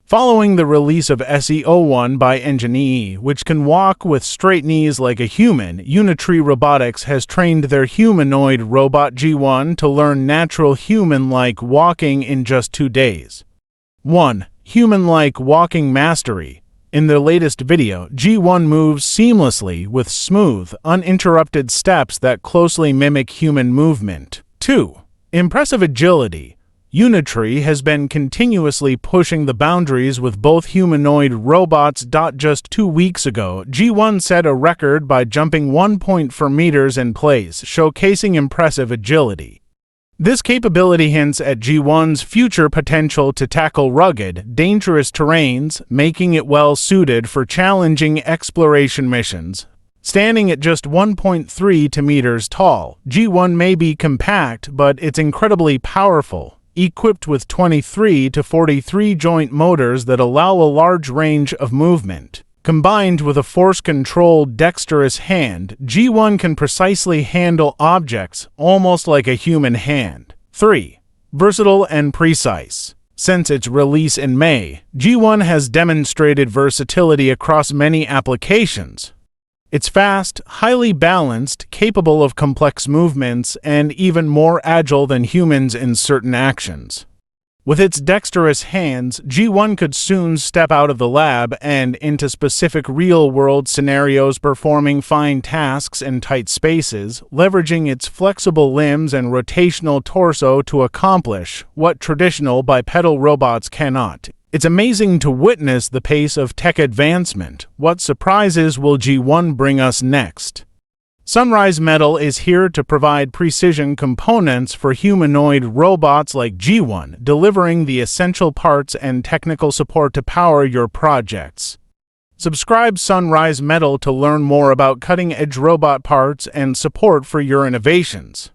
Following the release of SE01 by EngineAi, which can walk with straight knees like a human, Unitree Robotics has trained their humanoid robot G1 to learn natural human-like walking in just 2 days. 1. Human-like walking mastery. In their latest video, G1 moves seamlessly with smooth, uninterrupted steps that closely mimic human movement. 2. Impressive agility. Unitree has been continuously pushing the boundaries with both humanoid robots. Just 2 weeks ago, G1 set a record by jumping 1.4 meters in place, showcasing impressive agility. This capability hints at G1's future potential to tackle rugged, dangerous terrains, making it well suited for challenging exploration missions. Standing at just 1.3 meters tall, G1 may be compact, but it's incredibly powerful. Equipped with 23 to 43 joint motors that allow a large range of movement. Combined with a force-controlled dexterous hand, G1 can precisely handle objects almost like a human hand. 3. Versatile and precise. Since its release in May, G1 has demonstrated versatility across many applications. It's fast, highly balanced, capable of complex movements, and even more agile than humans in certain actions. With its dexterous hands, G1 could soon step out of the lab and into specific real-world scenarios, performing fine tasks in tight spaces, leveraging its flexible limbs and rotational torso to accomplish what traditional bipedal robots cannot. It's amazing to witness the pace of tech advancement. What surprises will G1 bring us next? Sunrise Metal is here to provide precision components for humanoid robots like G1, delivering the essential parts and technical support to power your projects. Subscribe Sunrise Metal to learn more about cutting-edge robot parts and support for your innovations.